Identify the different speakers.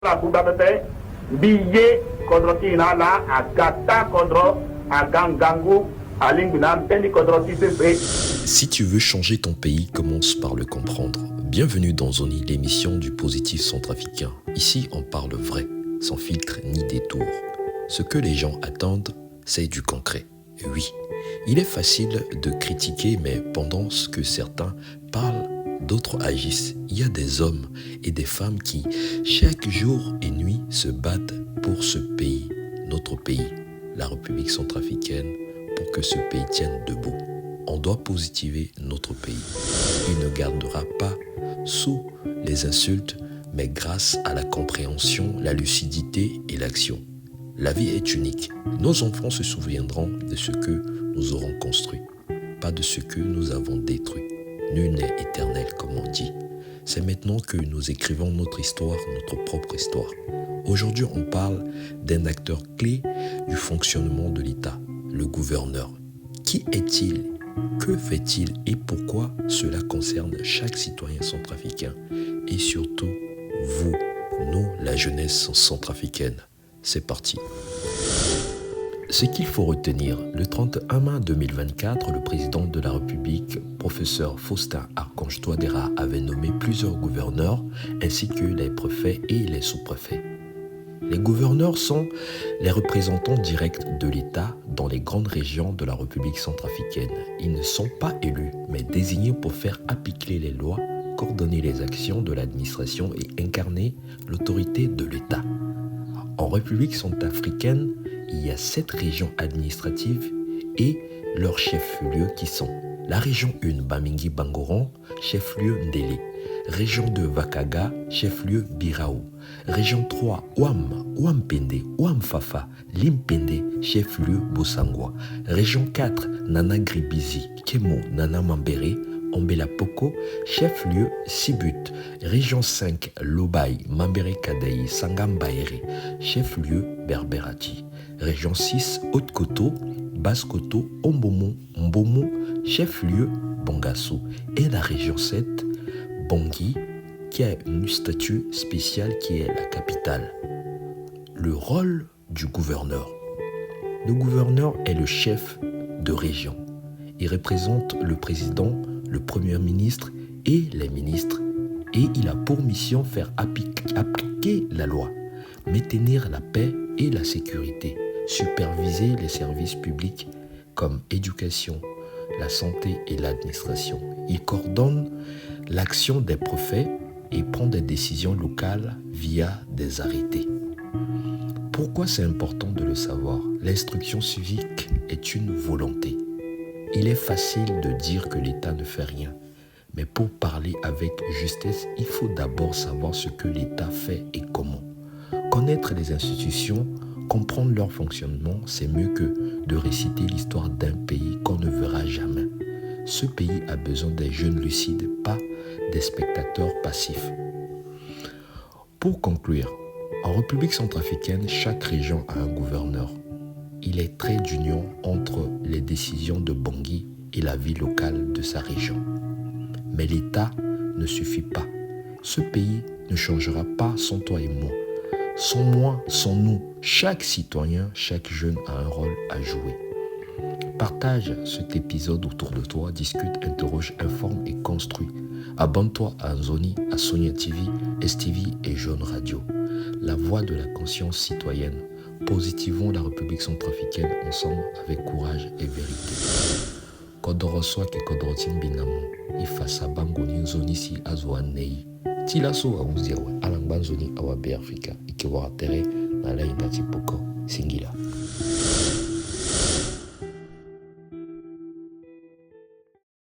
Speaker 1: La Koudabete, billet contre Kinala, à Gata contre à Gangangu, à Lingunam, Pendi contre Tisefé.
Speaker 2: Si tu veux changer ton pays, commence par le comprendre. Bienvenue dans Zoni, l'émission du positif centrafricain. Ici, on parle vrai, sans filtre ni détour. Ce que les gens attendent, c'est du concret. Et oui, il est facile de critiquer, mais pendant que certains parlent, d'autres agissent. Il y a des hommes et des femmes qui, chaque jour et nuit, se battent pour ce pays, notre pays, la République centrafricaine, pour que ce pays tienne debout. On doit positiver notre pays. Il ne gardera pas sous les insultes, mais grâce à la compréhension, la lucidité et l'action. La vie est unique. Nos enfants se souviendront de ce que nous aurons construit, pas de ce que nous avons détruit. Nul n'est éternel, comme on dit. C'est maintenant que nous écrivons notre histoire, notre propre histoire. Aujourd'hui, on parle d'un acteur clé du fonctionnement de l'État, le gouverneur. Qui est-il? Que fait-il et pourquoi cela concerne chaque citoyen centrafricain et surtout vous, nous, la jeunesse centrafricaine. C'est parti. Ce qu'il faut retenir, le 31 mai 2024, le président de la République, professeur Faustin Archange Touadéra, avait nommé plusieurs gouverneurs ainsi que les préfets et les sous-préfets. Les gouverneurs sont les représentants directs de l'État dans les grandes régions de la République centrafricaine. Ils ne sont pas élus, mais désignés pour faire appliquer les lois, coordonner les actions de l'administration et incarner l'autorité de l'État. En République centrafricaine, il y a 7 régions administratives et leurs chefs-lieux qui sont la région 1, Bamingui-Bangoran, chef-lieu Ndélé. Région 2, Vakaga, chef-lieu Biraou. Région 3, Ouampende, Ouamfafa, Limpende, chef-lieu Bosangwa. Région 4, Nana-Gribizi, Kemo, Nana-Mambere, Ombela-Poko, chef-lieu Sibut. Région 5, Lobaï, Mambere-Kadaï, Sangambaere, chef-lieu Berberati. Région 6, Haute-Koto, Basse-Koto, Ombomo, Mbomo, chef-lieu Bangassou. Et la région 7, Bangui, qui a un statut spécial qui est la capitale. Le rôle du gouverneur. Le gouverneur est le chef de région. Il représente le président, le premier ministre et les ministres. Et il a pour mission faire appliquer la loi, maintenir la paix et la sécurité, superviser les services publics comme éducation, la santé et l'administration. Il coordonne l'action des préfets et prend des décisions locales via des arrêtés. Pourquoi c'est important de le savoir? L'instruction civique est une volonté. Il est facile de dire que l'État ne fait rien, mais pour parler avec justesse, il faut d'abord savoir ce que l'État fait et comment. Connaître les institutions, comprendre leur fonctionnement, c'est mieux que de réciter l'histoire d'un pays qu'on ne verra jamais. Ce pays a besoin des jeunes lucides, pas des spectateurs passifs. Pour conclure, en République centrafricaine, chaque région a un gouverneur. Il est trait d'union entre les décisions de Bangui et la vie locale de sa région. Mais l'État ne suffit pas. Ce pays ne changera pas sans toi et moi. Sans moi, sans nous, chaque citoyen, chaque jeune a un rôle à jouer. Partage cet épisode autour de toi, discute, interroge, informe et construit. Abonne-toi à Nzoni, à Sonia TV, STV et Jaune Radio. La voix de la conscience citoyenne. Positivons la République centrafricaine ensemble avec courage et vérité. Kodoroswa ke kodrotin binamo. Ifasa bangoni Nzoni si azwa nei. Tilaso a uziawe. Alangban Nzoni awa be Afrika. Ike waratere na la inati poko. Singila.